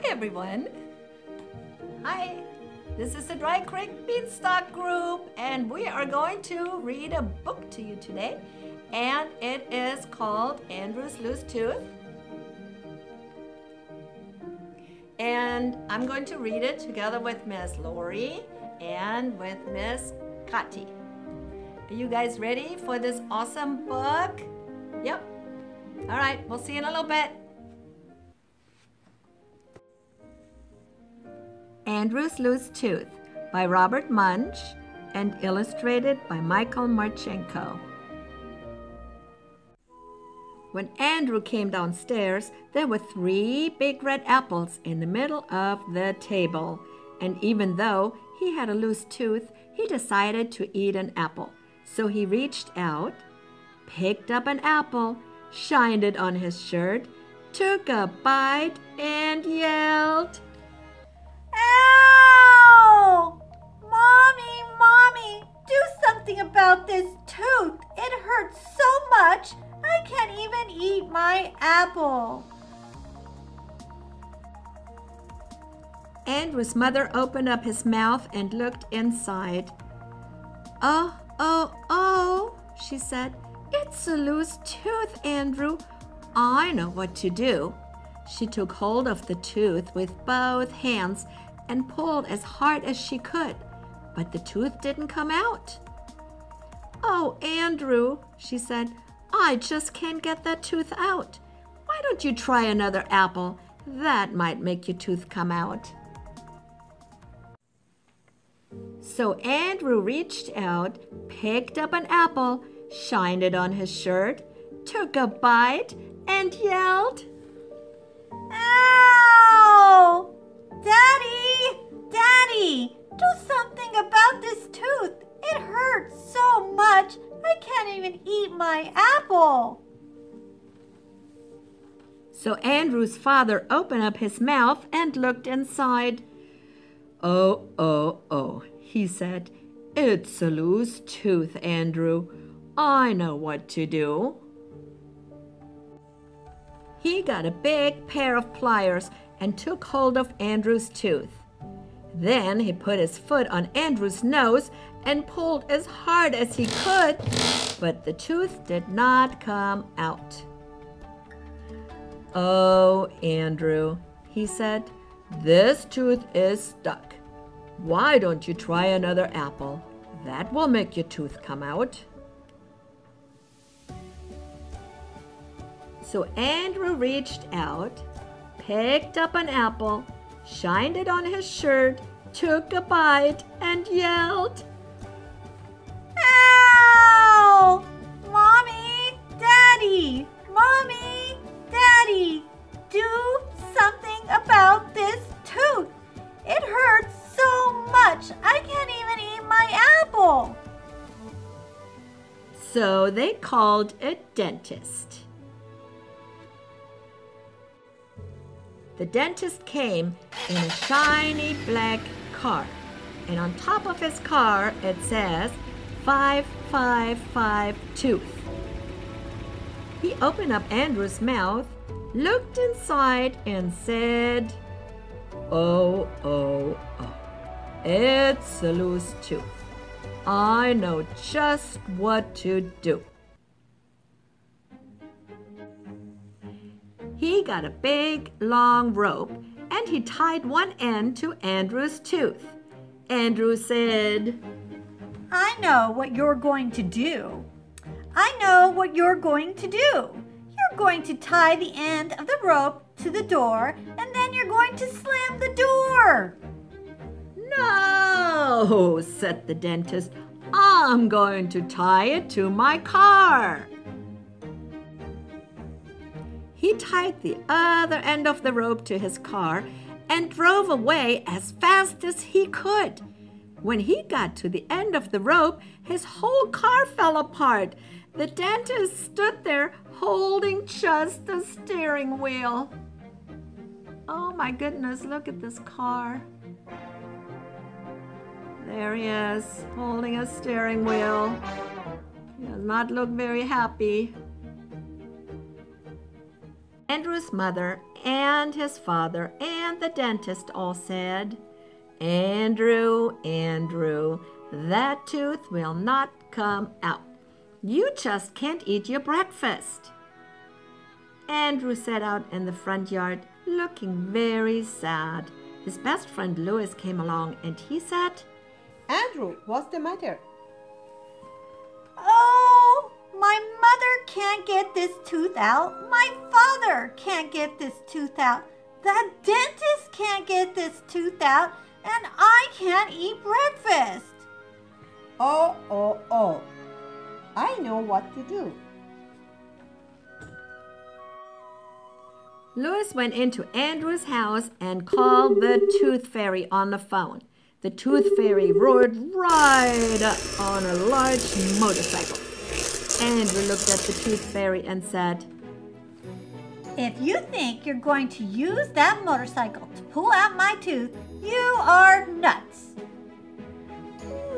Hi everyone. Hi, this is the Dry Creek Beanstalk Group and we are going to read a book to you today, and it is called Andrew's Loose Tooth. And I'm going to read it together with Miss Lori and with Miss Kati. Are you guys ready for this awesome book? Yep. All right, we'll see you in a little bit. Andrew's Loose Tooth by Robert Munsch and illustrated by Michael Marchenko. When Andrew came downstairs, there were 3 big red apples in the middle of the table. And even though he had a loose tooth, he decided to eat an apple. So he reached out, picked up an apple, shined it on his shirt, took a bite, and yelled, "Ow! Mommy, do something about this tooth. It hurts so much, I can't even eat my apple." Andrew's mother opened up his mouth and looked inside. Oh, she said. "It's a loose tooth, Andrew. I know what to do." She took hold of the tooth with both hands and pulled as hard as she could, but the tooth didn't come out. "Oh, Andrew," she said, "I just can't get that tooth out. Why don't you try another apple? That might make your tooth come out." So Andrew reached out, picked up an apple, shined it on his shirt, took a bite, and yelled, "Ow! Daddy, do something about this tooth. It hurts so much, I can't even eat my apple." So Andrew's father opened up his mouth and looked inside. Oh, he said. "It's a loose tooth, Andrew. I know what to do." He got a big pair of pliers and took hold of Andrew's tooth. Then he put his foot on Andrew's nose and pulled as hard as he could, but the tooth did not come out. "Oh, Andrew," he said, "this tooth is stuck. Why don't you try another apple? That will make your tooth come out." So Andrew reached out, picked up an apple, shined it on his shirt, took a bite, and yelled, "Ow! Mommy, Daddy, do something about this tooth. It hurts so much, I can't even eat my apple." So they called a dentist. The dentist came in a shiny black car, and on top of his car it says 555 tooth. He opened up Andrew's mouth, looked inside, and said, Oh, it's a loose tooth. I know just what to do." He got a big, long rope, and he tied one end to Andrew's tooth. Andrew said, "I know what you're going to do. You're going to tie the end of the rope to the door, and then you're going to slam the door." "No," said the dentist. "I'm going to tie it to my car." He tied the other end of the rope to his car and drove away as fast as he could. When he got to the end of the rope, his whole car fell apart. The dentist stood there holding just the steering wheel. Oh my goodness, look at this car. There he is, holding a steering wheel. He does not look very happy. Andrew's mother and his father and and the dentist all said, "Andrew, Andrew, that tooth will not come out. You just can't eat your breakfast." Andrew sat out in the front yard, looking very sad. His best friend Louis came along and he said, "Andrew, what's the matter?" "Oh, my mother can't get this tooth out. My father can't get this tooth out. The dentist can't get this tooth out. And I can't eat breakfast." Oh. I know what to do. Louis went into Andrew's house and called the Tooth Fairy on the phone. The Tooth Fairy roared right up on a large motorcycle. Andrew looked at the Tooth Fairy and said, "If you think you're going to use that motorcycle to pull out my tooth, you are nuts."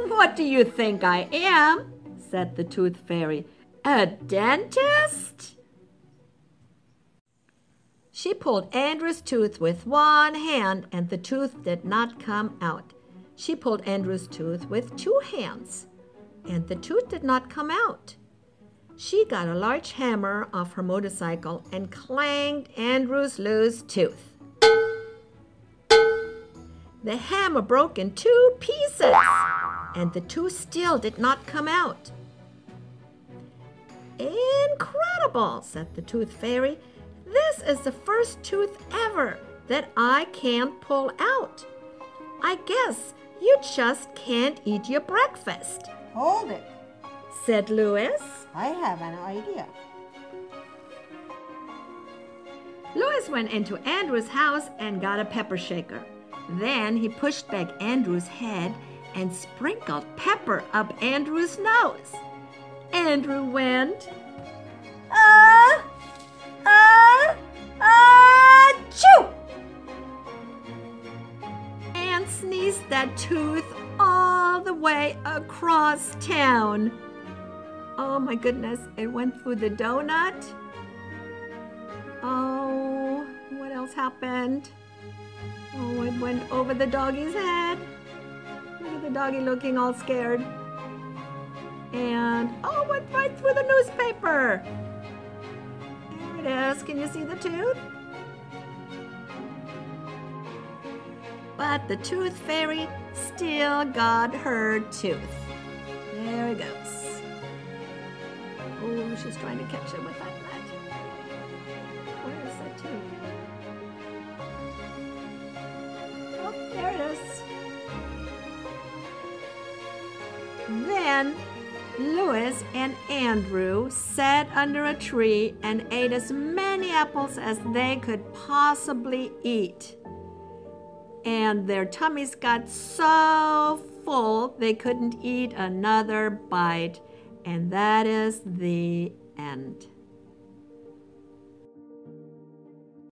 "What do you think I am?" said the Tooth Fairy. "A dentist?" She pulled Andrew's tooth with one hand and the tooth did not come out. She pulled Andrew's tooth with two hands and the tooth did not come out. She got a large hammer off her motorcycle and clanged Andrew's loose tooth. The hammer broke in 2 pieces and the tooth still did not come out. "Incredible," said the Tooth Fairy. "This is the first tooth ever that I can't pull out. I guess you just can't eat your breakfast," Hold it. said Louis. I have an idea. Louis went into Andrew's house and got a pepper shaker. Then he pushed back Andrew's head and sprinkled pepper up Andrew's nose. Andrew went, Achoo! and sneezed that tooth all the way across town. Oh my goodness, it went through the donut. Oh, what else happened? Oh, it went over the doggy's head. Look at the doggy looking all scared. And, oh, it went right through the newspaper. There it is. Can you see the tooth? But the Tooth Fairy still got her tooth. There it goes. Oh, she's trying to catch it with that net. Where is that tooth? Oh, there it is. Then Louis and Andrew sat under a tree and ate as many apples as they could possibly eat. And their tummies got so full they couldn't eat another bite. And that is the end.